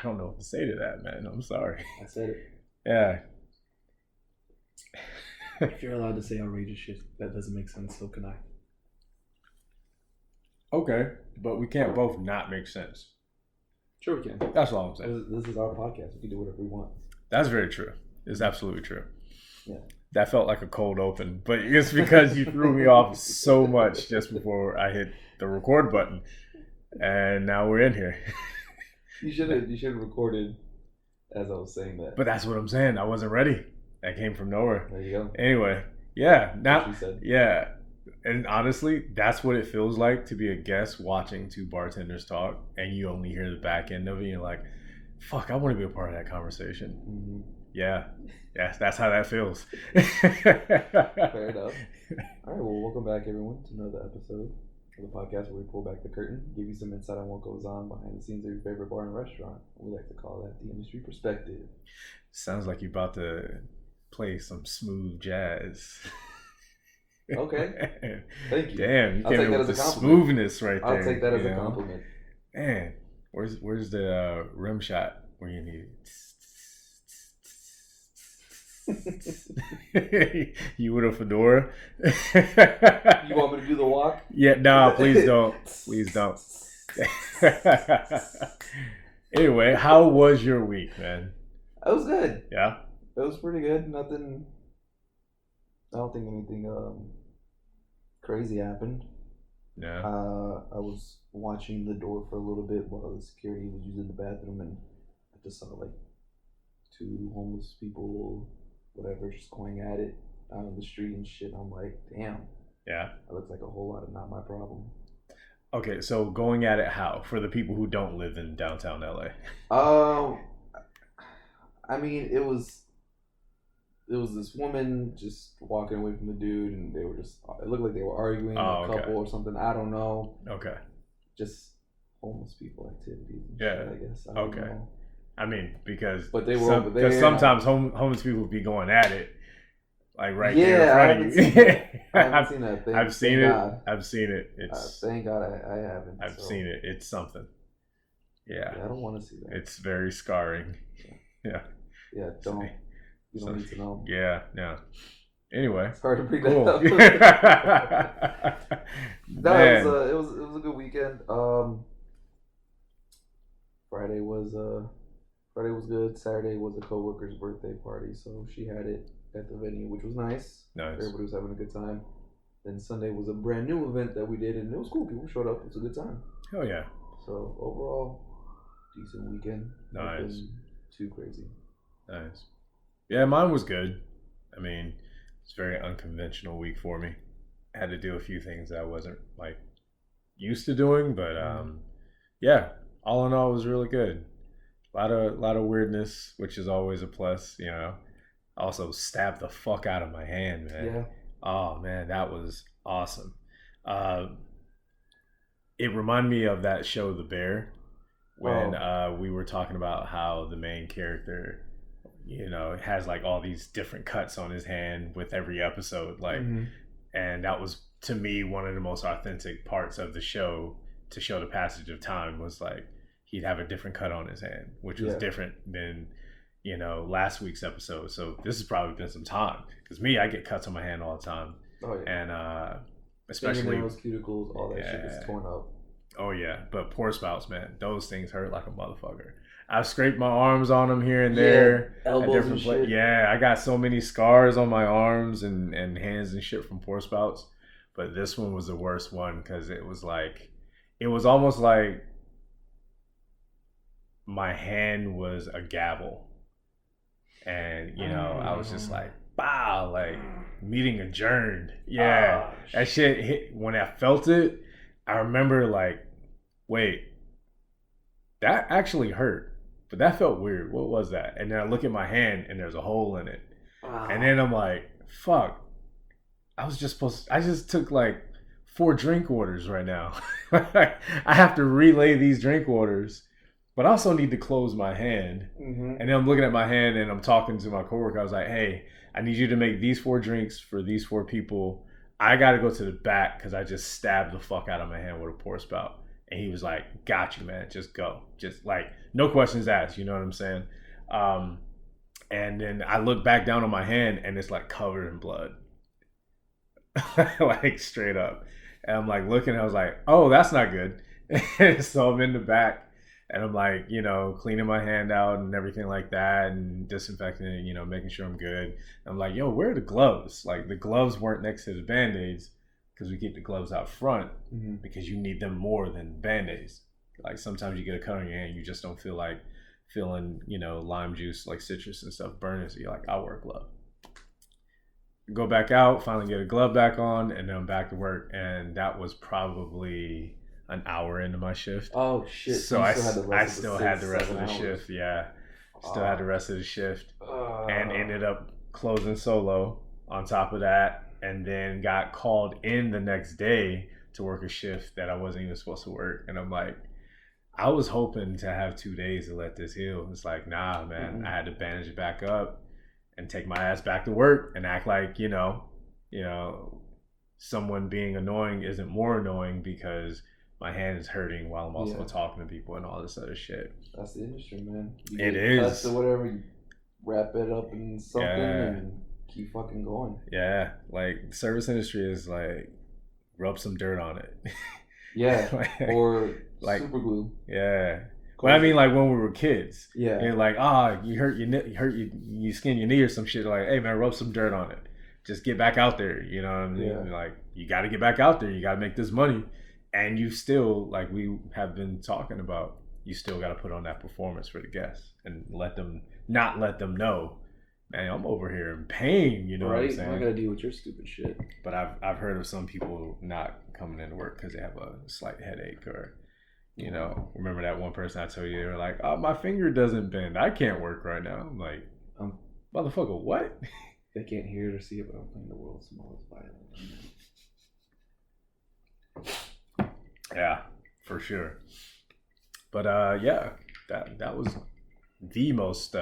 don't know what to say to that, man. I'm sorry. I said it. Yeah. If you're allowed to say outrageous shit that doesn't make sense, so can I. Okay, but we can't both not make sense. Sure, we can. That's all I'm saying. This is our podcast. We can do whatever we want. That's very true. It's absolutely true. Yeah. That felt like a cold open, but it's because you threw me off so much just before I hit the record button, and now we're in here. You should have recorded as I was saying that. But that's what I'm saying. I wasn't ready. That came from nowhere. There you go. Anyway, yeah. Now, said. yeah. And honestly, that's what it feels like to be a guest watching two bartenders talk, and you only hear the back end of it. And you're like, "Fuck, I want to be a part of that conversation." Mm-hmm. Yeah, that's how that feels. Fair enough. All right, well, welcome back, everyone, to another episode of the podcast where we pull back the curtain, give you some insight on what goes on behind the scenes of your favorite bar and restaurant. We like to call that the industry perspective. Sounds like you're about to play some smooth jazz. Okay. Thank you. Damn, you I'll came take in that with as the a compliment. smoothness right there. I'll take that as you a know? compliment. Man, where's the rim shot where you need it? You with a fedora? You want me to do the walk? Yeah, no, please don't. Please don't. Anyway, how was your week, man? It was good. Yeah? It was pretty good. Nothing. I don't think anything crazy happened. Yeah. I was watching the door for a little bit while the security was using the bathroom, and I just saw like two homeless people, whatever, just going at it out on the street and shit. I'm like, damn. Yeah. That looks like a whole lot of not my problem. Okay, so going at it how? For the people who don't live in downtown LA. I mean, it was this woman just walking away from the dude, and they were just, it looked like they were arguing, a couple or something. I don't know. Okay. Just homeless people activities and yeah. shit, I guess. I don't know. I mean, because but they were over there. Because sometimes homeless people would be going at it, like right there in front of you. I haven't seen that. I've seen it. God. I've seen it. It's thank God I haven't. I've seen it. It's something. Yeah. I don't want to see that. It's very scarring. Yeah. Yeah. Don't. You don't need to know. Yeah. No. Anyway. It's hard to bring that up. No, it was a good weekend. Friday was good. Saturday was a coworker's birthday party, so she had it at the venue, which was nice. Nice. Everybody was having a good time. Then Sunday was a brand new event that we did, and it was cool. People showed up. It was a good time. Hell yeah. So overall, decent weekend. Nice. Nothing too crazy. Nice. Yeah, mine was good. I mean, it's a very unconventional week for me. I had to do a few things that I wasn't like used to doing, but yeah, all in all, it was really good. A lot of weirdness, which is always a plus, you know. Also stabbed the fuck out of my hand, man. Yeah. Oh man, that was awesome. It reminded me of that show, The Bear, when we were talking about how the main character, you know, has like all these different cuts on his hand with every episode, like, and that was to me one of the most authentic parts of the show. To show the passage of time was like he'd have a different cut on his hand, which was different than, you know, last week's episode. So this has probably been some time, because me, I get cuts on my hand all the time. Oh yeah. And especially those cuticles, all that shit is torn up. Oh yeah, but pour spouts, man, those things hurt like a motherfucker. I've scraped my arms on them here and there. Elbows and shit. Yeah, I got so many scars on my arms and hands and shit from pour spouts. But this one was the worst one, because it was almost like my hand was a gavel. And, you know, I was just like, wow, like meeting adjourned. Yeah, that shit hit. When I felt it, I remember like, wait, that actually hurt. But that felt weird. What was that? And then I look at my hand and there's a hole in it. And then I'm like, fuck. I just took like 4 drink orders right now. I have to relay these drink orders, but I also need to close my hand. And then I'm looking at my hand and I'm talking to my coworker. I was like, hey, I need you to make these 4 drinks for these 4 people. I got to go to the back because I just stabbed the fuck out of my hand with a pour spout. And he was like, got you, man. Just go. Just like, no questions asked. You know what I'm saying? And then I look back down on my hand and it's like covered in blood. Like straight up. And I'm like looking, I was like, oh, that's not good. So I'm in the back and I'm like, cleaning my hand out and everything like that and disinfecting it, making sure I'm good. And I'm like, yo, where are the gloves? Like the gloves weren't next to the Band-Aids because we keep the gloves out front because you need them more than Band-Aids. Like sometimes you get a cut on your hand, you just don't feel like feeling, lime juice, like citrus and stuff burning. So you're like, I'll wear a glove. Go back out, finally get a glove back on, and then I'm back to work. And that was probably an hour into my shift. Oh shit! So I still had the rest of the shift. Yeah, still had the rest of the shift, and ended up closing solo on top of that, and then got called in the next day to work a shift that I wasn't even supposed to work. And I'm like, I was hoping to have 2 days to let this heal. It's like, nah, man, I had to bandage it back up and take my ass back to work and act like, someone being annoying isn't more annoying because my hand is hurting while I'm also talking to people and all this other shit. That's the industry, man. It is. Cuts or whatever, you wrap it up in something and keep fucking going. Yeah, like the service industry is like rub some dirt on it. Yeah, or super glue. Yeah. But I mean, like when we were kids, and like, you you skin your knee or some shit. Like, hey man, rub some dirt on it. Just get back out there. You know what I mean? Yeah. Like, you got to get back out there. You got to make this money, and you still, like we have been talking about, you still got to put on that performance for the guests and not let them know, man, I'm over here in pain. You know what I'm saying? I got to deal with your stupid shit. But I've heard of some people not coming into work because they have a slight headache or. Remember that one person I told you, they were like, oh, my finger doesn't bend. I can't work right now. I'm like, motherfucker, what? They can't hear it or see it, but I'm playing the world's smallest violin. Yeah, for sure. But that was the most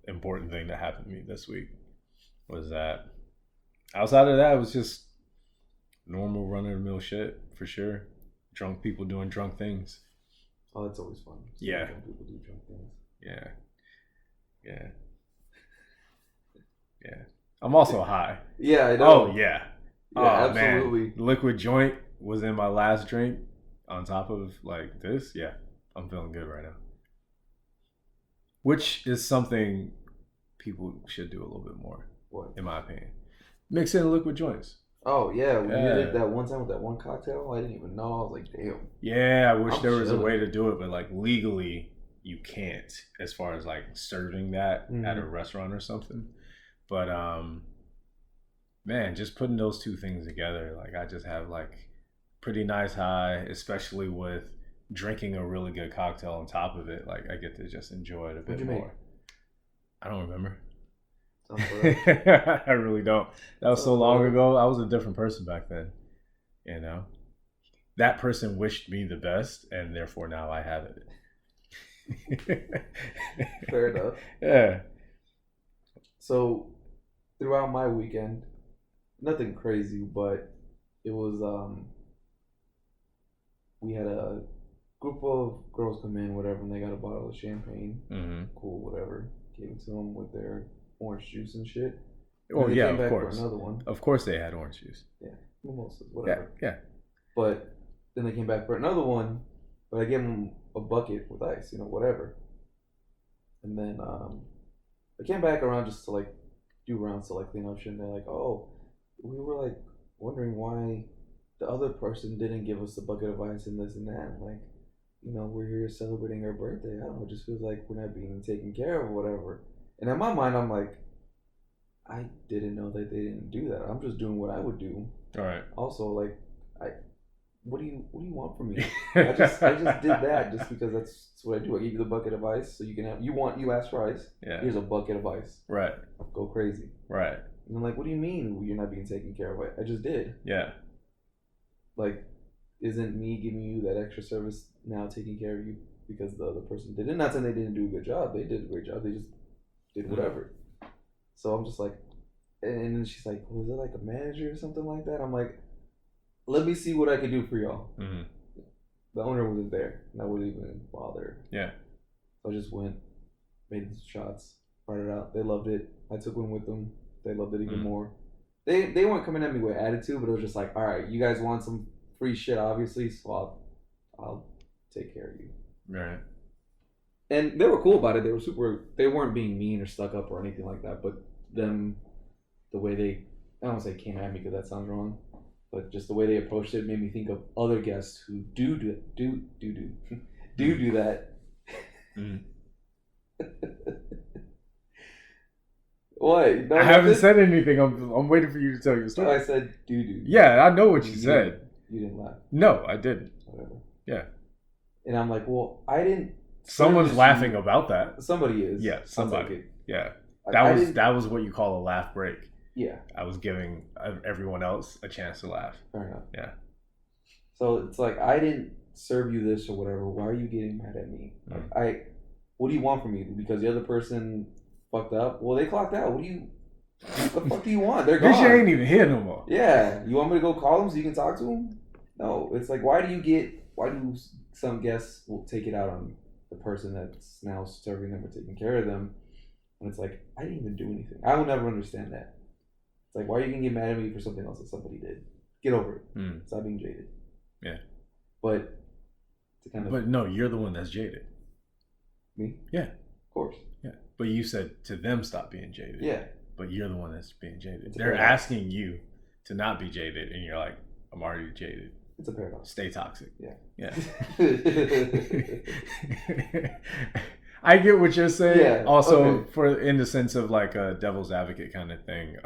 important thing that happened to me this week was that. Outside of that, it was just normal run-of-the-mill shit, for sure. Drunk people doing drunk things. Oh, that's always fun. Yeah. Drunk people do drunk things. Yeah. I'm also high. Yeah, I know. Oh, yeah. Absolutely. Man. Liquid joint was in my last drink on top of like this. Yeah, I'm feeling good right now. Which is something people should do a little bit more. What? In my opinion. Mix in liquid joints. Oh, yeah. We did it that one time with that one cocktail. I didn't even know. I was like, damn. Yeah, I wish there was a way to do it, but like legally, you can't as far as like serving that at a restaurant or something. But, man, just putting those two things together, like I just have like pretty nice high, especially with drinking a really good cocktail on top of it. Like I get to just enjoy it a bit more. I don't remember. I really don't. That was so long ago. I was a different person back then. That person wished me the best, and therefore now I have it. Fair enough. Yeah. So throughout my weekend, nothing crazy, but it was we had a group of girls come in, whatever, and they got a bottle of champagne. Cool, whatever. Gave it to them with their orange juice and shit. Oh yeah, of course. For another one. Of course they had orange juice. Yeah, mimosas, whatever. Yeah. But then they came back for another one, but I gave them a bucket with ice, whatever. And then I came back around just to like do rounds to like clean up shit. And they're like, oh, we were like wondering why the other person didn't give us a bucket of ice and this and that. And like, we're here celebrating her birthday. I don't know, it just feels like we're not being taken care of or whatever. And in my mind, I'm like, I didn't know that they didn't do that. I'm just doing what I would do. All right. Also, like, what do you want from me? I just did that just because that's what I do. I give you the bucket of ice so you can have. You asked for ice. Yeah. Here's a bucket of ice. Right. Go crazy. Right. And I'm like, what do you mean you're not being taken care of? I just did. Yeah. Like, isn't me giving you that extra service now taking care of you because the other person did it? Not saying they didn't do a good job. They did a great job. They just did whatever. So I'm just like, and then she's like, was it like a manager or something like that? I'm like, let me see what I can do for y'all. the owner wasn't there, and I wouldn't even bother. Yeah. So I just went, made some shots, brought it out. They loved it. I took one with them. They loved it even more. They weren't coming at me with attitude, but it was just like, all right, you guys want some free shit, obviously, so I'll take care of you. Right. And they were cool about it. They were they weren't being mean or stuck up or anything like that, but the way they, I don't want to say came at me because that sounds wrong, but just the way they approached it made me think of other guests who do that. Mm. What? No, I haven't said anything. I'm waiting for you to tell your story. Oh, I said do. Yeah, I know what you said. You didn't laugh. No, I didn't. Whatever. Yeah. And I'm like, well, I didn't. Someone's laughing about that. Somebody is. Yeah, somebody. Yeah. Like, that was what you call a laugh break. Yeah. I was giving everyone else a chance to laugh. Fair enough. Yeah. So it's like, I didn't serve you this or whatever. Why are you getting mad at me? Like, what do you want from me? Because the other person fucked up? Well, they clocked out. What the fuck do you want? They're gone. This shit ain't even here no more. Yeah. You want me to go call them so you can talk to them? No. It's like, why do some guests will take it out on the person that's now serving them or taking care of them? And it's like, I didn't even do anything. I will never understand that. It's like, why are you going to get mad at me for something else that somebody did? Get over it. Stop being jaded. Yeah. But no, you're the one that's jaded. Me? Yeah. Of course. Yeah. But you said to them stop being jaded. Yeah. But you're the one that's being jaded. They're asking you to not be jaded, and you're like, I'm already jaded. It's a paradox. Stay toxic. Yeah. Yeah. I get what you're saying. Yeah, also, for in the sense of like a devil's advocate kind of thing.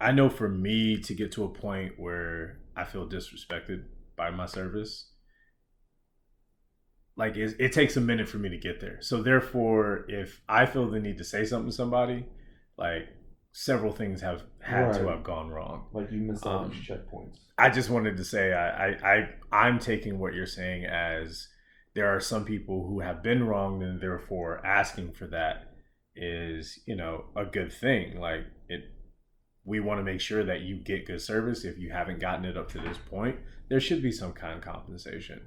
I know for me to get to a point where I feel disrespected by my service, like it takes a minute for me to get there. So therefore, if I feel the need to say something to somebody, like several things have had to have gone wrong. Like you missed all these checkpoints. I just wanted to say I'm taking what you're saying as there are some people who have been wronged, and therefore asking for that is, a good thing. Like we want to make sure that you get good service. If you haven't gotten it up to this point, there should be some kind of compensation.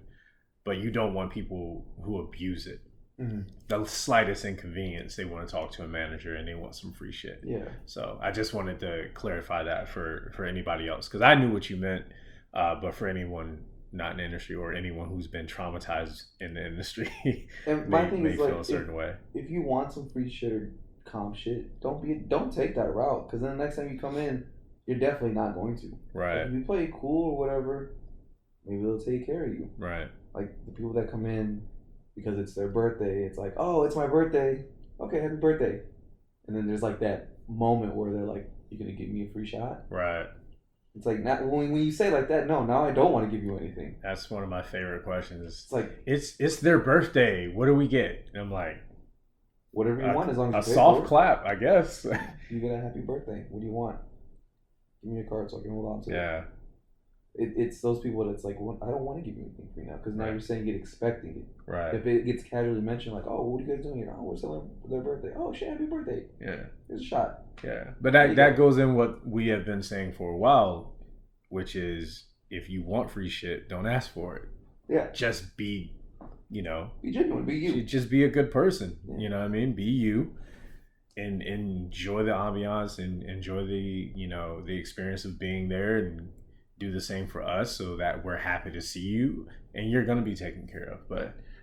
But you don't want people who abuse it. Mm-hmm. The slightest inconvenience, they want to talk to a manager and they want some free shit. Yeah. So I just wanted to clarify that for anybody else, because I knew what you meant, but for anyone not in the industry or anyone who's been traumatized in the industry, and my thing is feel like, a certain way. If you want some free shit or comp shit, don't take that route, because then the next time you come in, you're definitely not going to. Right. Like if you play cool or whatever, maybe they'll take care of you. Right. Like the people that come in because it's their birthday, it's like, oh, it's my birthday. Okay, happy birthday. And then there's like that moment where they're like, you're going to give me a free shot? Right. It's like, not, when you say like that, no, now I don't want to give you anything. That's one of my favorite questions. It's like, it's their birthday. What do we get? And I'm like, whatever you want, as long as you pay soft clap, I guess. You get a happy birthday. What do you want? Give me your card so I can hold on to it. Yeah. It's those people that's like, well, I don't want to give you anything free now, because now you're saying you're expecting it. Right. If it gets casually mentioned, like, oh, what are you guys doing here? Oh, we're celebrating their birthday. Oh, shit, happy birthday. Yeah. Here's a shot. Yeah. But that goes in what we have been saying for a while, which is if you want free shit, don't ask for it. Yeah. Just be, be genuine, be you. Just be a good person. Yeah. You know what I mean? Be you. And enjoy the ambiance and enjoy the, the experience of being there, and do the same for us so that we're happy to see you and you're going to be taken care of.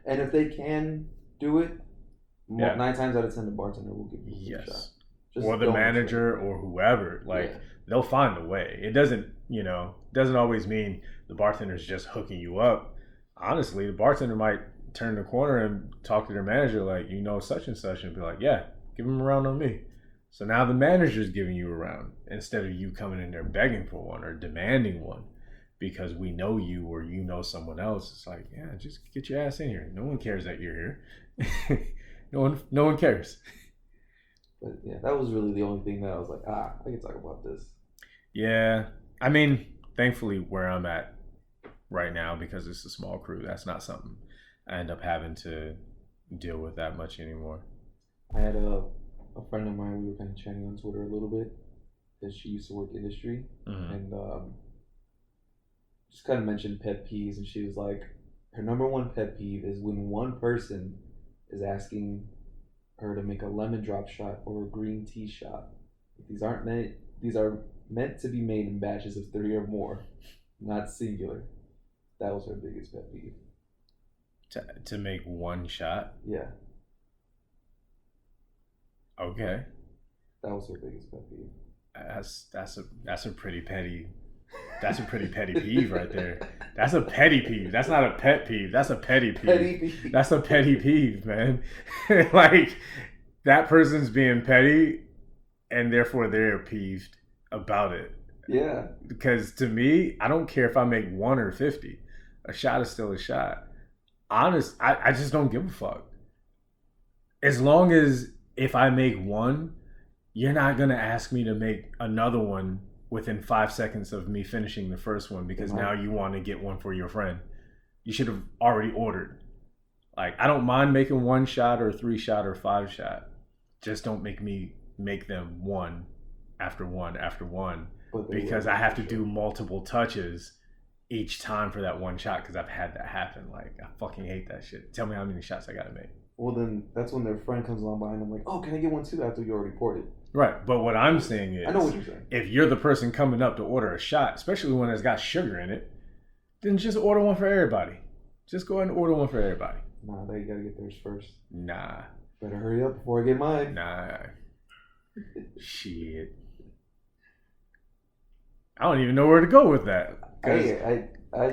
And if they can do it, 9 times out of 10, the bartender will give you a shot. Or the manager or whoever. They'll find a way. It doesn't always mean the bartender's just hooking you up. Honestly, the bartender might turn the corner and talk to their manager like, such and such, and be like, yeah, give them a round on me. So now the manager's giving you a round instead of you coming in there begging for one or demanding one because we know you or someone else. It's like, yeah, just get your ass in here. No one cares that you're here. No one cares. But yeah, that was really the only thing that I was like, I can talk about this. Yeah. I mean, thankfully where I'm at right now, because it's a small crew, that's not something I end up having to deal with that much anymore. I had a friend of mine, we were kind of chatting on Twitter a little bit, because she used to work industry, and just kind of mentioned pet peeves, and she was like, her number one pet peeve is when one person is asking her to make a lemon drop shot or a green tea shot. These are meant to be made in batches of 3 or more, not singular. That was her biggest pet peeve. To make one shot? Yeah. Okay. That was her biggest pet peeve. That's a pretty petty. That's a pretty petty peeve right there. That's a petty peeve. That's not a pet peeve. That's a petty peeve. Petty peeve. That's a petty peeve, man. Like, that person's being petty, and therefore they're peeved about it. Yeah. Because to me, I don't care if I make 1 or 50. A shot is still a shot. Honest, I just don't give a fuck. As long as if I make 1, you're not going to ask me to make another one within 5 seconds of me finishing the first one because now you want to get one for your friend. You should have already ordered. Like, I don't mind making 1 shot or 3 shot or 5 shot. Just don't make me make them one after one after one because I have to do multiple touches each time for that 1 shot because I've had that happen. Like, I fucking hate that shit. Tell me how many shots I got to make. Well, then that's when their friend comes along behind them like, oh, can I get one too after you already poured it? Right, but what I'm saying is, I know what you're saying. If you're the person coming up to order a shot, especially when it's got sugar in it, then just order one for everybody. Just go ahead and order one for everybody. Nah, they gotta get theirs first. Nah. Better hurry up before I get mine. Nah. Shit. I don't even know where to go with that. Because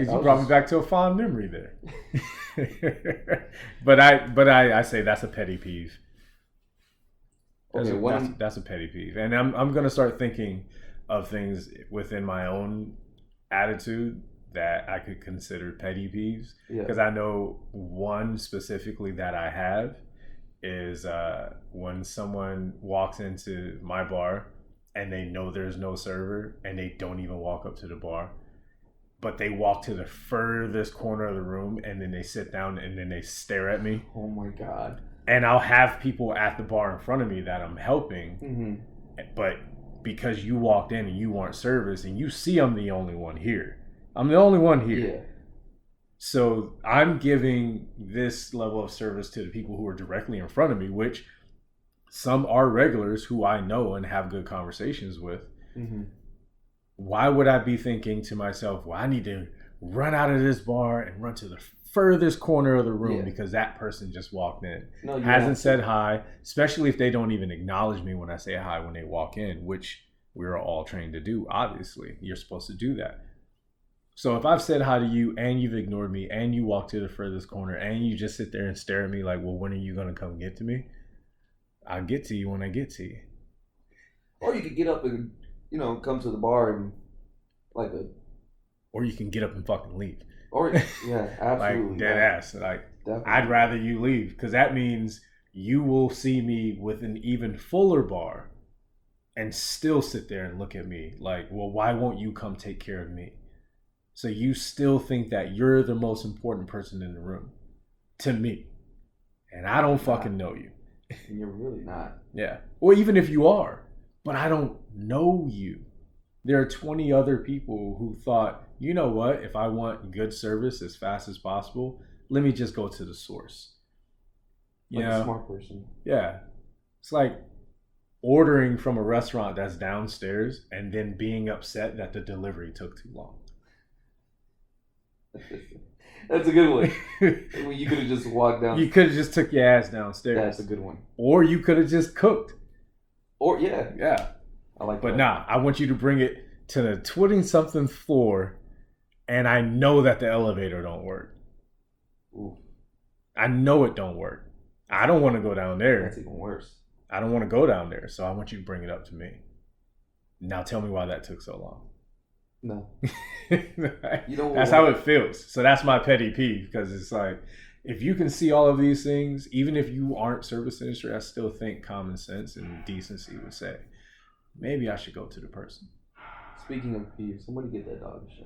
you brought me back to a fond memory there. but I say that's a petty peeve. That's a petty peeve, and I'm gonna start thinking of things within my own attitude that I could consider petty peeves. Because I know one specifically that I have is when someone walks into my bar and they know there's no server and they don't even walk up to the bar, but they walk to the furthest corner of the room and then they sit down and then they stare at me. Oh my God. And I'll have people at the bar in front of me that I'm helping, but because you walked in and you weren't serviced and you see I'm the only one here. I'm the only one here. Yeah. So I'm giving this level of service to the people who are directly in front of me, which some are regulars who I know and have good conversations with. Why would I be thinking to myself, well, I need to run out of this bar and run to the furthest corner of the room because that person just walked in, hasn't said hi, especially if they don't even acknowledge me when I say hi when they walk in, which we're all trained to do. Obviously, you're supposed to do that. So if I've said hi to you and you've ignored me and you walk to the furthest corner and you just sit there and stare at me like, well, when are you going to come get to me? I'll get to you when I get to you. Or you could get up and, come to the bar and or you can get up and fucking leave. Or yeah, absolutely. Like dead ass. Like, definitely. I'd rather you leave because that means you will see me with an even fuller bar and still sit there and look at me like, well, why won't you come take care of me? So you still think that you're the most important person in the room to me. And I don't fucking know you. And you're really not. Yeah. Or even if you are, but I don't know you. There are 20 other people who thought, you know what, if I want good service as fast as possible, let me just go to the source. A smart person. Yeah. It's like ordering from a restaurant that's downstairs and then being upset that the delivery took too long. That's a good one. You could have just walked down. You could have just took your ass downstairs. That's a good one. Or you could have just cooked. Or, yeah. Yeah. I like but that. Nah, I want you to bring it to the 20-something floor, and I know that the elevator don't work. Ooh. I know it don't work. I don't want to go down there. That's even worse. I don't want to go down there, so I want you to bring it up to me. Now tell me why that took so long. No. That's how it feels. So that's my petty peeve, because it's like, if you can see all of these things, even if you aren't service industry, I still think common sense and decency would say, maybe I should go to the person. Speaking of peeves, somebody get that dog a show.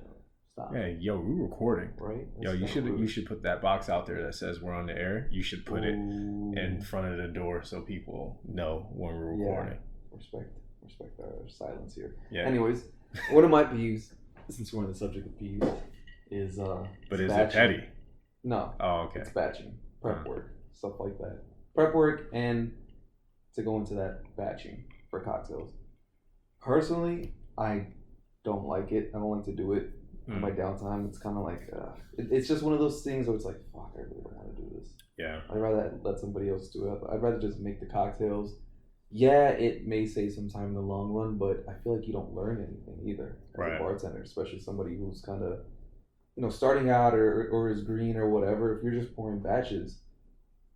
Stop. Hey, yo, we're recording. Right? Yo, you should put that box out there that says we're on the air. You should put it in front of the door so people know when we're recording. Yeah. Respect our silence here. Yeah. Anyways, one of my peeves, since we're on the subject of peeves, is But is batching. it petty? No. Oh, okay. It's batching, prep work, stuff like that. Prep work, and to go into that, batching for cocktails. Personally, I don't like it. I don't like to do it in my downtime. It's kind of like it's just one of those things where it's like, fuck, I really don't want to do this. Yeah. I'd rather let somebody else do it. I'd rather just make the cocktails. Yeah, it may save some time in the long run, but I feel like you don't learn anything either as a bartender, especially somebody who's kind of, starting out or is green or whatever. If you're just pouring batches,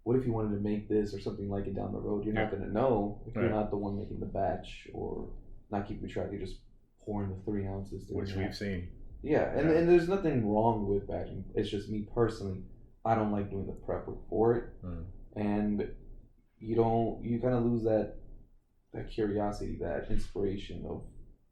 what if you wanted to make this or something like it down the road? You're not going to know if you're not the one making the batch or not keeping track. You're just pouring the 3 ounces. Which we've seen. Yeah, and there's nothing wrong with batching. It's just me personally, I don't like doing the prep work for it. And you kind of lose that curiosity, that inspiration of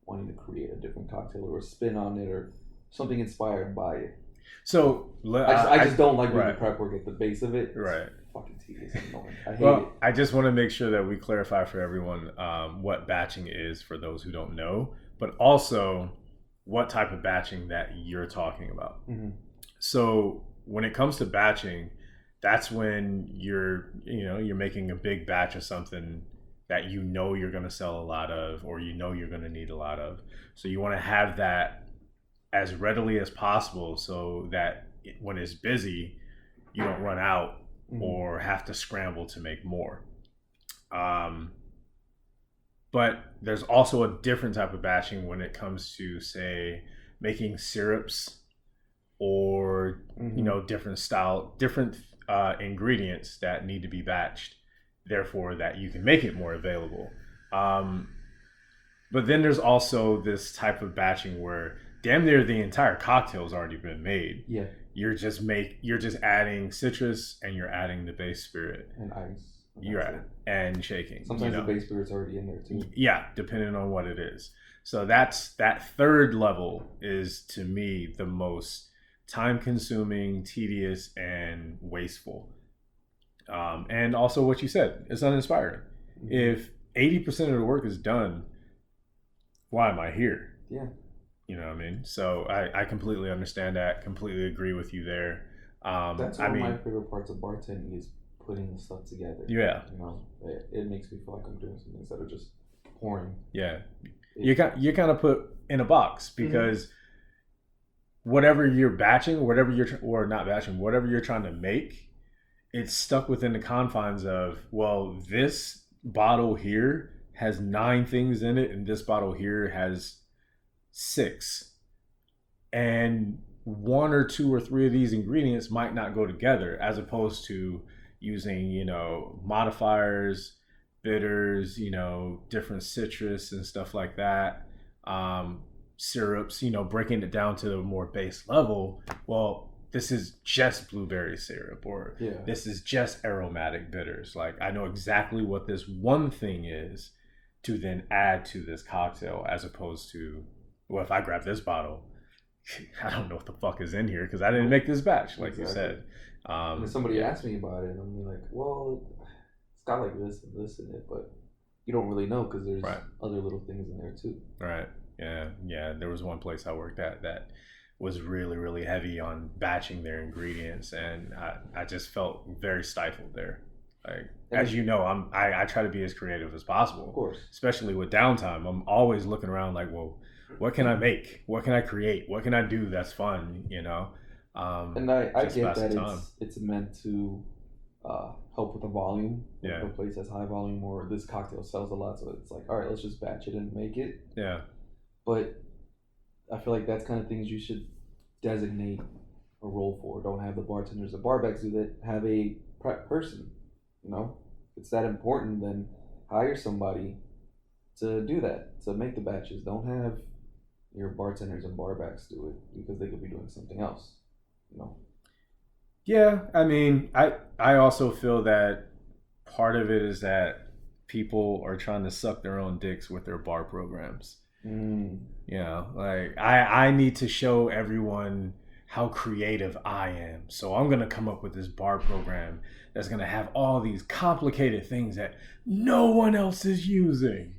wanting to create a different cocktail or a spin on it or something inspired by it. So I just don't like doing the prep work at the base of it. Right. It's fucking tedious and annoying. I hate it. I just want to make sure that we clarify for everyone what batching is for those who don't know, but also what type of batching that you're talking about. Mm-hmm. So when it comes to batching, that's when you're making a big batch of something that you're going to sell a lot of, or you're going to need a lot of. So you want to have that as readily as possible so that when it's busy, you don't run out or have to scramble to make more. But there's also a different type of batching when it comes to, say, making syrups or, different ingredients that need to be batched, therefore that you can make it more available. But then there's also this type of batching where damn near the entire cocktail's already been made. Yeah. You're just adding citrus and you're adding the base spirit. And ice. And shaking. Sometimes the base spirit's already in there too. Yeah, depending on what it is. So that third level is, to me, the most time-consuming, tedious, and wasteful. And also what you said, it's uninspiring. Mm-hmm. If 80% of the work is done, why am I here? Yeah. You know what I mean? So I completely understand that, completely agree with you there. That's one of my favorite parts of bartending is putting the stuff together. Yeah. It makes me feel like I'm doing something instead of just pouring. Yeah. You're kind of put in a box because whatever you're batching, whatever you're trying to make, it's stuck within the confines of, well, this bottle here has 9 things in it and this bottle here has 6. And 1 or 2 or 3 of these ingredients might not go together, as opposed to using, modifiers, bitters, different citrus and stuff like that. Syrups, breaking it down to a more base level. Well, this is just blueberry syrup, or this is just aromatic bitters. Like, I know exactly what this one thing is to then add to this cocktail, as opposed to, well, if I grab this bottle, I don't know what the fuck is in here because I didn't make this batch, like you said. And somebody asked me about it, and I'm like, well, it's got like this and this in it, but you don't really know because there's other little things in there too. Right. Yeah. There was one place I worked at that was really, really heavy on batching their ingredients, and I just felt very stifled there. Like, as you know, I try to be as creative as possible. Of course. Especially with downtime. I'm always looking around like, well, what can I make? What can I create? What can I do that's fun, And I get that it's meant to help with the volume. If a place has high volume or this cocktail sells a lot, so it's like, all right, let's just batch it and make it. Yeah. But I feel like that's kind of things you should designate a role for. Don't have the bartenders or barbacks do that. Have a prep person. If it's that important, then hire somebody to do that, to make the batches. Don't have your bartenders and barbacks do it because they could be doing something else. Yeah, I mean, I also feel that part of it is that people are trying to suck their own dicks with their bar programs. Like I need to show everyone how creative I am. So I'm going to come up with this bar program that's going to have all these complicated things that no one else is using.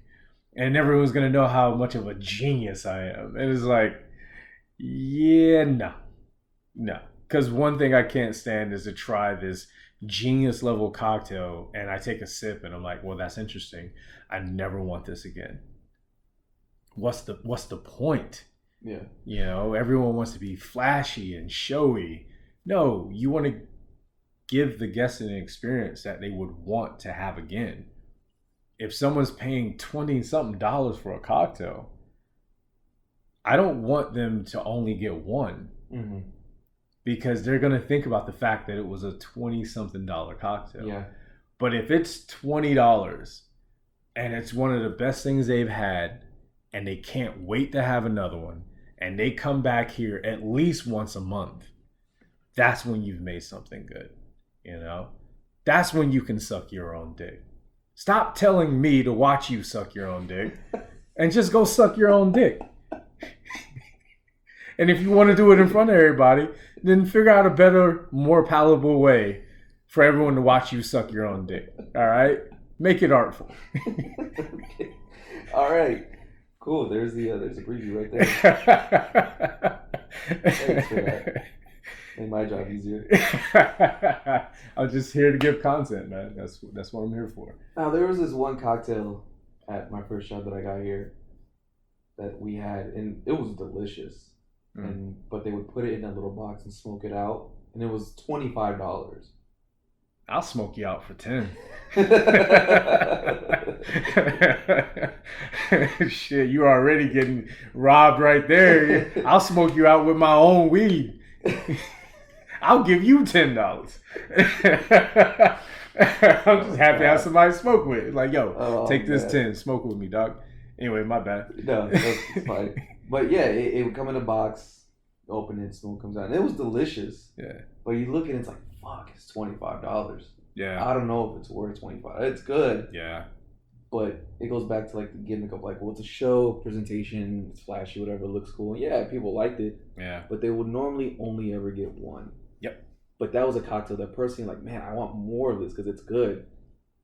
And everyone's going to know how much of a genius I am. And it's like, no. No, because one thing I can't stand is to try this genius level cocktail and I take a sip and I'm like, well, that's interesting. I never want this again. What's the point? Yeah. You know, everyone wants to be flashy and showy. No, you want to give the guests an experience that they would want to have again. If someone's paying $20 something for a cocktail, I don't want them to only get one. Mm-hmm. Because they're going to think about the fact that it was a $20 something cocktail. Yeah. But if it's $20 and it's one of the best things they've had and they can't wait to have another one and they come back here at least once a month, that's when you've made something good. You know? That's when you can suck your own dick. Stop telling me to watch you suck your own dick and just go suck your own dick. And if you want to do it in front of everybody, then figure out a better, more palatable way for everyone to watch you suck your own dick. All right? Make it artful. Okay. All right. Cool. There's a preview right there. Thanks for that. Made my job easier. I'm just here to give content, man. That's what I'm here for. Now, there was this one cocktail at my first job that I got here that we had, and it was delicious. But they would put it in that little box and smoke it out, and it was $25. I'll smoke you out for 10. Shit, you already getting robbed right there. I'll smoke you out with my own weed. I'll give you $10. I'm just happy to have somebody to smoke with. Like, yo, take this 10, smoke with me, dog. Anyway, my bad. No, that's fine. But yeah, it would come in a box, open it, smoke comes out. And it was delicious. Yeah. But you look at it, it's like, fuck, it's $25. Yeah. I don't know if it's worth $25. It's good. Yeah. But it goes back to like the gimmick of like, well, it's a show, presentation, it's flashy, whatever, it looks cool. Yeah, people liked it. Yeah. But they would normally only ever get one. Yep. But that was a cocktail that personally, like, man, I want more of this because it's good.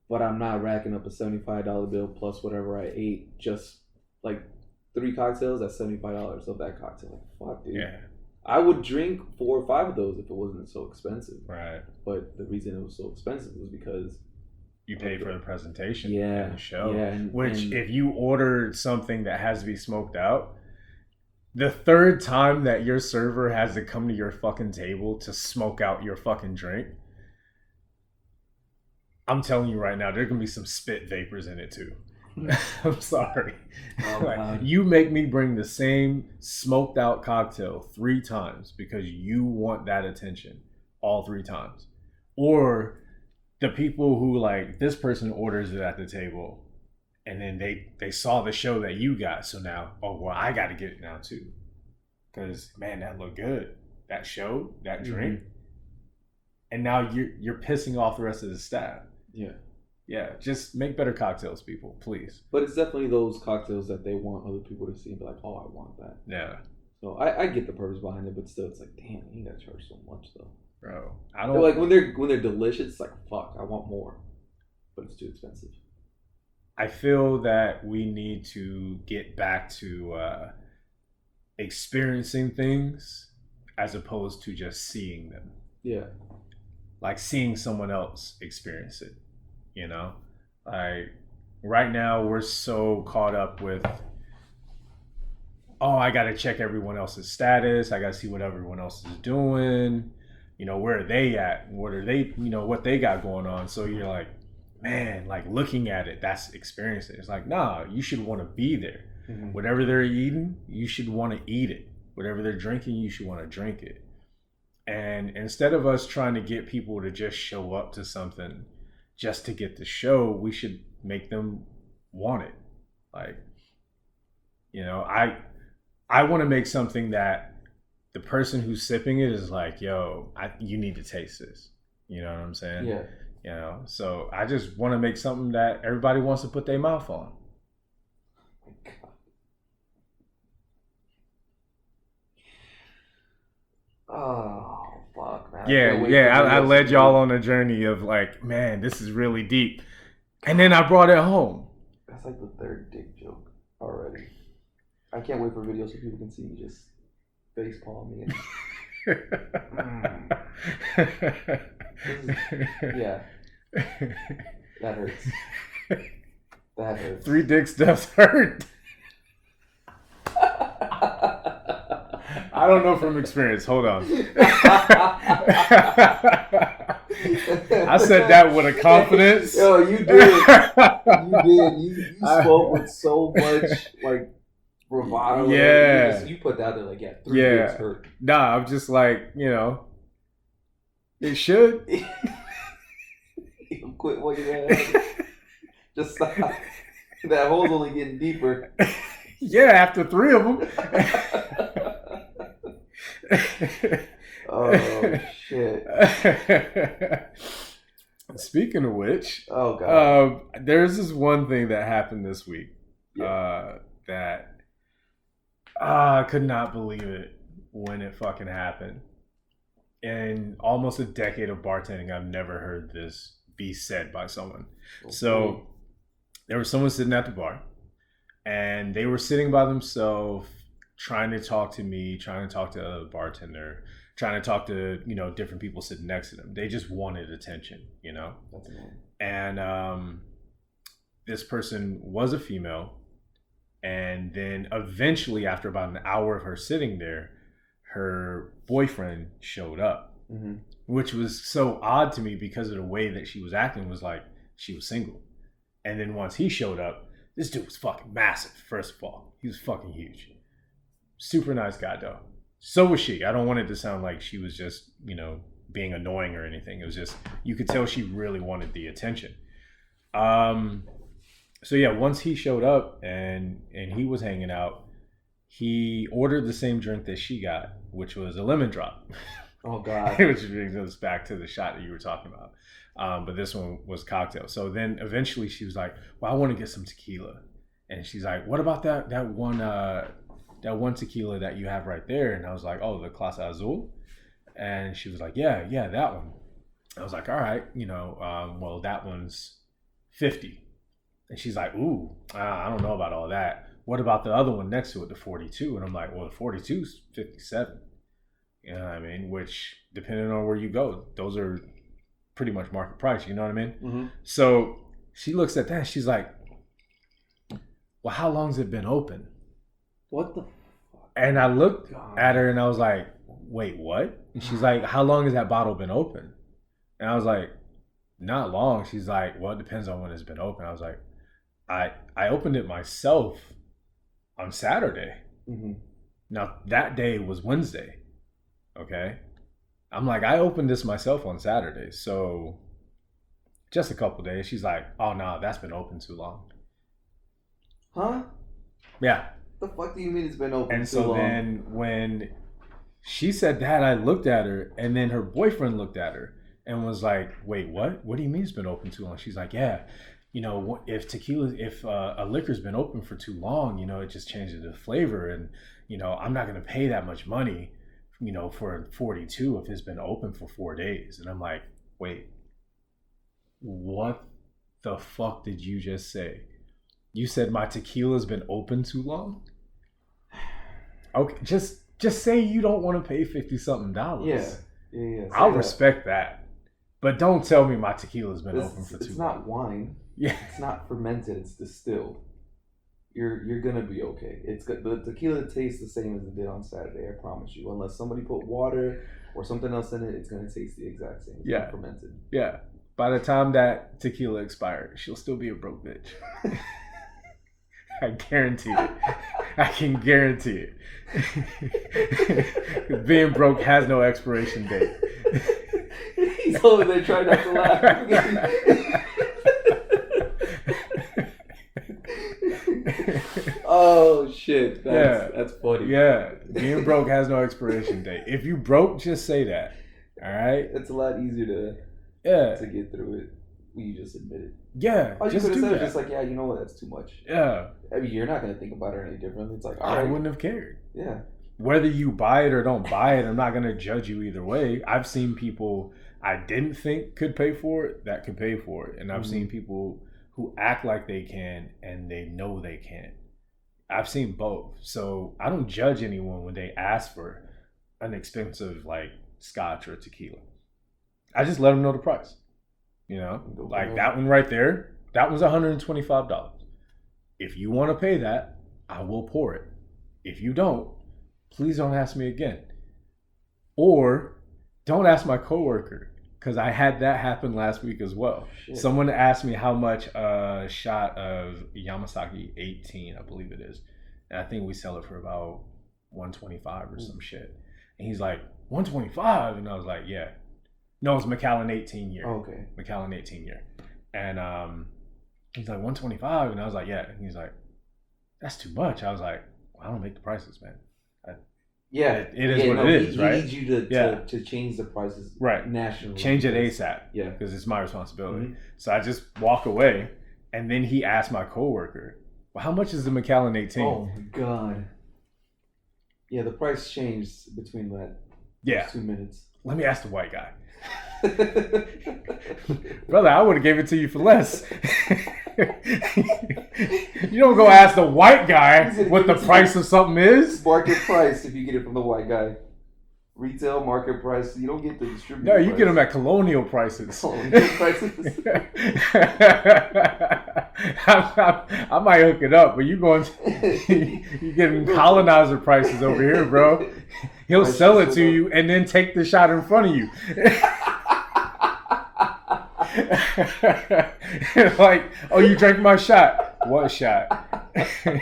But I'm not racking up a $75 bill plus whatever I ate. Just like 3 cocktails, that's $75 of that cocktail. Like, fuck, dude. Yeah. I would drink 4 or 5 of those if it wasn't so expensive. Right. But the reason it was so expensive was because you pay for the presentation and the show. Yeah, which if you order something that has to be smoked out, the third time that your server has to come to your fucking table to smoke out your fucking drink, I'm telling you right now, there's gonna be some spit vapors in it too. I'm sorry. Like, you make me bring the same smoked out cocktail 3 times because you want that attention all 3 times. Or the people who, like, this person orders it at the table and then they saw the show that you got. So now, oh, well, I got to get it now too. Because, man, that looked good. That show, that drink. And now you're pissing off the rest of the staff. Yeah. Yeah, just make better cocktails, people, please. But it's definitely those cocktails that they want other people to see and be like, oh, I want that. Yeah. So I get the purpose behind it, but still, it's like, damn, you ain't gotta charge so much though. Bro, I don't like when they're delicious. It's like, fuck, I want more, but it's too expensive. I feel that we need to get back to experiencing things as opposed to just seeing them. Yeah. Like seeing someone else experience it. You know, like right now we're so caught up with, oh, I got to check everyone else's status. I got to see what everyone else is doing. You know, where are they at? What are they, you know, what they got going on? So you're like, man, like looking at it, that's experiencing. It's like, nah, you should want to be there. Mm-hmm. Whatever they're eating, you should want to eat it. Whatever they're drinking, you should want to drink it. And instead of us trying to get people to just show up to something just to get the show, we should make them want it. Like, you know, I want to make something that the person who's sipping it is like, yo, you need to taste this. You know what I'm saying? Yeah. You know, so I just want to make something that everybody wants to put their mouth on. Oh my God. Oh, fuck, man. I led y'all on a journey of like, man, this is really deep. And then I brought it home. That's like the 3rd dick joke already. I can't wait for videos so people can see me just face palm me and Yeah, that hurts. That hurts. 3 dick steps hurt. I don't know from experience. Hold on. I said that with a confidence. Yo, you did. You did. You spoke with so much like bravado. Yeah. You put that there like, yeah, 3 dicks hurt. Nah, I'm just like, it should. Quit what you had. Just stop. That hole's only getting deeper. Yeah, after 3 of them. Oh shit. Speaking of which, oh god, there's this one thing that happened this week that I could not believe it when it fucking happened. In almost a decade of bartending, I've never heard this be said by someone. Okay. So there was someone sitting at the bar, and they were sitting by themselves, trying to talk to me, trying to talk to the bartender, trying to talk to, different people sitting next to them. They just wanted attention, That's annoying. And this person was a female. And then eventually, after about an hour of her sitting there, her boyfriend showed up, which was so odd to me because of the way that she was acting. Was like she was single. And then once he showed up, this dude was fucking massive, first of all. He was fucking huge. Super nice guy, though. So was she. I don't want it to sound like she was just, being annoying or anything. It was just, you could tell she really wanted the attention. So yeah, once he showed up and he was hanging out, he ordered the same drink that she got, which was a lemon drop. Oh God. Which brings us back to the shot that you were talking about. But this one was cocktail. So then eventually she was like, well, I want to get some tequila. And she's like, what about that one tequila that you have right there? And I was like, oh, the Clase Azul? And she was like, yeah, that one. I was like, all right, well, that one's 50. And she's like, ooh, I don't know about all that. What about the other one next to it, the 42? And I'm like, well, the 42 is 57. You know what I mean? Which, depending on where you go, those are pretty much market price. You know what I mean? Mm-hmm. So she looks at that and she's like, well, how long's it been open? What the fuck? And I looked at her and I was like, wait, what? And she's like, how long has that bottle been open? And I was like, not long. She's like, well, it depends on when it's been open. I was like, I opened it myself on Saturday. Mm-hmm. Now, that day was Wednesday. Okay? I'm like, I opened this myself on Saturday. So, just a couple days. She's like, oh, no, that's been open too long. Huh? Yeah. The fuck do you mean it's been open and too long? And so then when she said that, I looked at her, and then her boyfriend looked at her and was like, wait, what? What do you mean it's been open too long? She's like, yeah, if a liquor's been open for too long, it just changes the flavor. And, I'm not going to pay that much money, for a 42 if it's been open for 4 days. And I'm like, wait, what the fuck did you just say? You said my tequila's been open too long? Okay, just say you don't want to pay $50-something. Yeah. I'll respect that. But don't tell me my tequila's been open for too long. It's not wine. Yeah. It's not fermented, it's distilled. You're gonna be okay. It's good. The tequila tastes the same as it did on Saturday, I promise you. Unless somebody put water or something else in it, it's gonna taste the exact same. It's not fermented. Yeah. By the time that tequila expired, she'll still be a broke bitch. I guarantee it. I can guarantee it. Being broke has no expiration date. He's over there trying not to laugh. Oh shit! That's funny. Yeah, being broke has no expiration date. If you broke, just say that. All right. It's a lot easier to get through it when you just admit it. Yeah, you just could have said just like, yeah, you know what, that's too much. Yeah. I mean, you're not gonna think about it any differently. It's like, all right. I wouldn't have cared. Yeah. Whether you buy it or don't buy it, I'm not gonna judge you either way. I've seen people I didn't think could pay for it that could pay for it, and I've seen people who act like they can and they know they can't. I've seen both, so I don't judge anyone when they ask for an expensive like scotch or tequila. I just let them know the price. You know, like that one right there, that was $125. If you want to pay that, I will pour it. If you don't, please don't ask me again. Or don't ask my coworker, because I had that happen last week as well. Shit. Someone asked me how much a shot of Yamasaki 18, I believe it is. And I think we sell it for about $125 or some shit. And he's like, $125? And I was like, yeah. No, it's Macallan 18 year. Oh, okay. Macallan 18 year. And he's like, $125? And I was like, yeah. And he's like, that's too much. I was like, well, I don't make the prices, man. It is what it is, right? He needs you to change the prices nationally. Change it ASAP. Yeah. Because it's my responsibility. Mm-hmm. So I just walk away, and then he asked my coworker, well, how much is the Macallan 18? Oh, my God. Yeah, the price changed between that 2 minutes. Let me ask the white guy. Brother, I would have gave it to you for less. You don't go ask the white guy what the price of something is. Market price if you get it from the white guy. Retail market price. You don't get the distributor. No, you get them at colonial prices. Colonial prices. I might hook it up, but you getting colonizer prices over here, bro. He'll sell it to you and then take the shot in front of you. Like, oh, you drank my shot. What shot? Can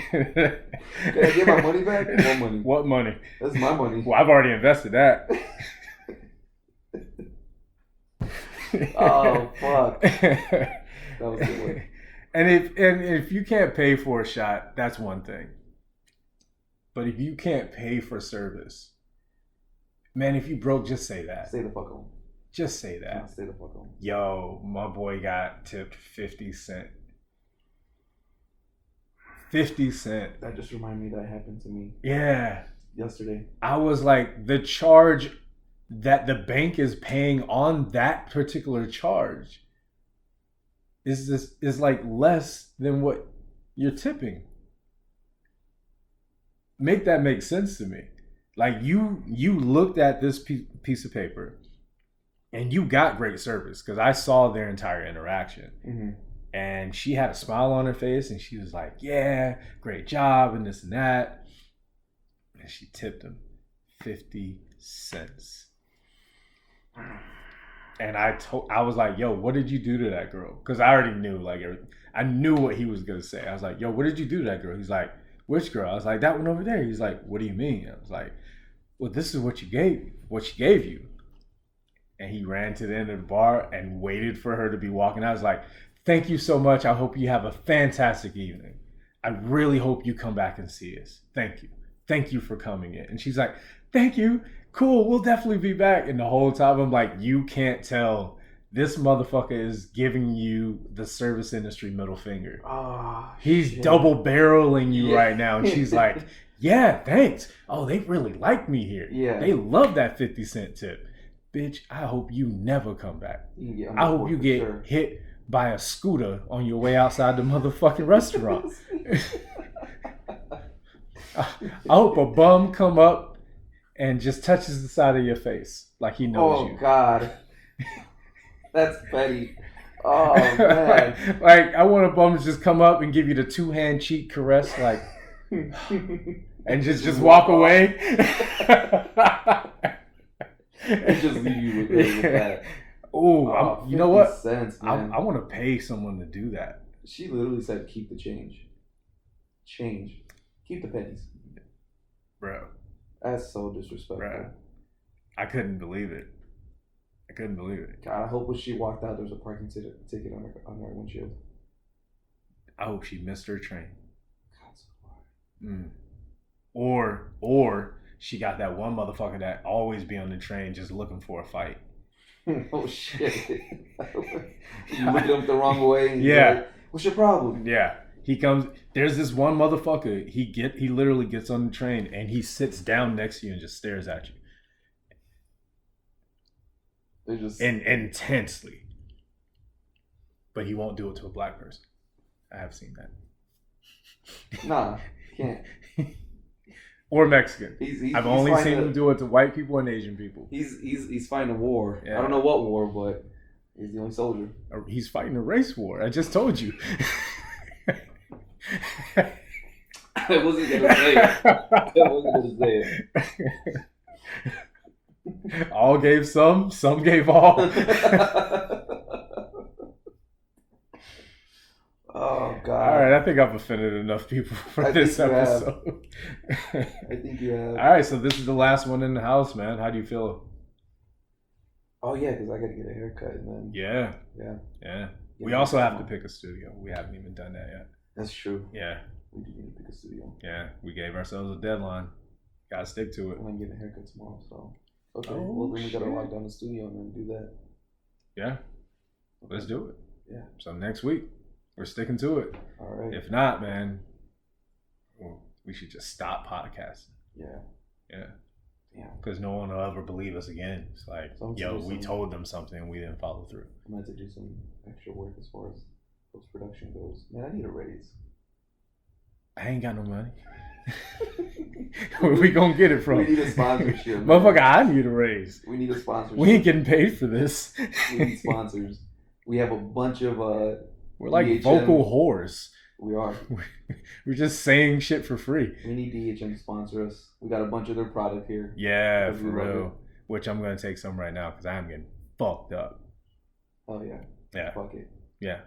I get my money back? What money? What money? That's my money. Well, I've already invested that. Oh, fuck. That was a good one. And if you can't pay for a shot, that's one thing. But if you can't pay for service, man, if you broke, just say that. Stay the fuck home. Just say that. Nah, stay the fuck home. Yo, my boy got tipped 50 cents. 50 cents. That just reminded me that happened to me. Yeah. Yesterday. I was like, the charge that the bank is paying on that particular charge is like less than what you're tipping. Make that make sense to me. Like you looked at this piece of paper and you got great service because I saw their entire interaction. Mm-hmm. And she had a smile on her face and she was like, yeah, great job and this and that. And she tipped him 50 cents. And I was like, yo, what did you do to that girl? Because I already knew, like, I knew what he was going to say. I was like, yo, what did you do to that girl? He's like, which girl? I was like, that one over there. He's like, what do you mean? I was like, well, this is what she gave you. And he ran to the end of the bar and waited for her to be walking out. I was like, thank you so much. I hope you have a fantastic evening. I really hope you come back and see us. Thank you. Thank you for coming in. And she's like, thank you. Cool. We'll definitely be back. And the whole time I'm like, you can't tell. This motherfucker is giving you the service industry middle finger. Oh, he's double barreling you right now. And she's like, yeah, thanks. Oh, they really like me here. Yeah. They love that 50 cent tip. Bitch, I hope you never come back. I hope you get hit by a scooter on your way outside the motherfucking restaurant. I hope a bum come up and just touches the side of your face like he knows you. Oh, God. That's petty. Oh, man. Like, I want a bum to just come up and give you the 2-hand cheek caress, like, and just walk away. And just leave you with that. Oh, you know what? Cents, I want to pay someone to do that. She literally said, keep the change. Change. Keep the pennies. Bro. That's so disrespectful. Bro. I couldn't believe it. God, I hope when she walked out, there was a parking ticket on her windshield. I hope she missed her train. Or she got that one motherfucker that always be on the train just looking for a fight. Oh, shit. You look at him the wrong way. And like, what's your problem? Yeah. He comes, there's this one motherfucker, he literally gets on the train and he sits down next to you and just stares at you. And intensely. But he won't do it to a black person. I have seen that. Nah, can't. or Mexican. I've He's only seen fighting him do it to white people and Asian people. He's fighting a war. Yeah. I don't know what war, but he's the only soldier. He's fighting a race war. I just told you. I wasn't gonna say it. I wasn't gonna say it. All gave some gave all. Oh God! All right, I think I've offended enough people for this episode. I think you have. All right, so this is the last one in the house, man. How do you feel? Oh yeah, because I got to get a haircut and then. Yeah. We also have to pick a studio. We haven't even done that yet. That's true. Yeah. We do need to pick a studio. Yeah, we gave ourselves a deadline. Gotta stick to it. I'm gonna get a haircut tomorrow, so. Okay, well then we gotta lock down the studio and then do that. Yeah. Let's do it. Yeah. So next week. We're sticking to it. All right. If not, man, we should just stop podcasting. Yeah. Yeah. Because no one will ever believe us again. It's like, we told them something and we didn't follow through. I might have to do some extra work as far as post-production goes. Man, I need a raise. I ain't got no money. Where we gonna get it from? We need a sponsorship. Motherfucker, I need a raise. We need a sponsorship. We ain't getting paid for this. We need sponsors. We have a bunch of we're like DHM. Vocal whores. We are. We're just saying shit for free. We need DHM to sponsor us. We got a bunch of their product here. Yeah, for real. Which I'm going to take some right now because I'm getting fucked up. Oh, yeah. Yeah. Fuck it. Yeah.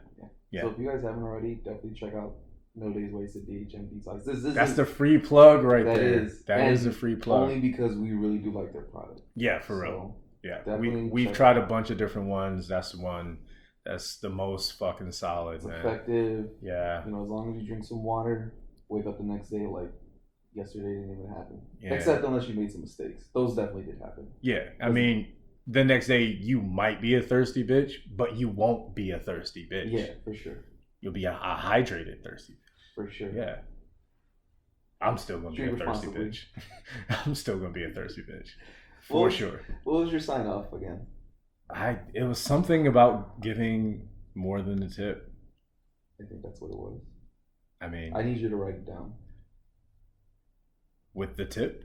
So if you guys haven't already, definitely check out No Days Wasted DHM Detox. That's the free plug right that there. Is. That is the free plug. Only because we really do like their product. Yeah, for real. Yeah. We've tried a bunch of different ones. That's the one. That's the most fucking solid, it's man. Effective. Yeah. As long as you drink some water, wake up the next day like yesterday didn't even happen. Yeah. Except unless you made some mistakes. Those definitely did happen. Yeah. I mean, the next day you might be a thirsty bitch, but you won't be a thirsty bitch. Yeah, for sure. You'll be a hydrated thirsty bitch. For sure. Yeah. I'm still going to be a thirsty bitch. I'm still going to be a thirsty bitch. For sure. What was your sign off again? It was something about giving more than the tip. I think that's what it was. I mean, I need you to write it down. With the tip?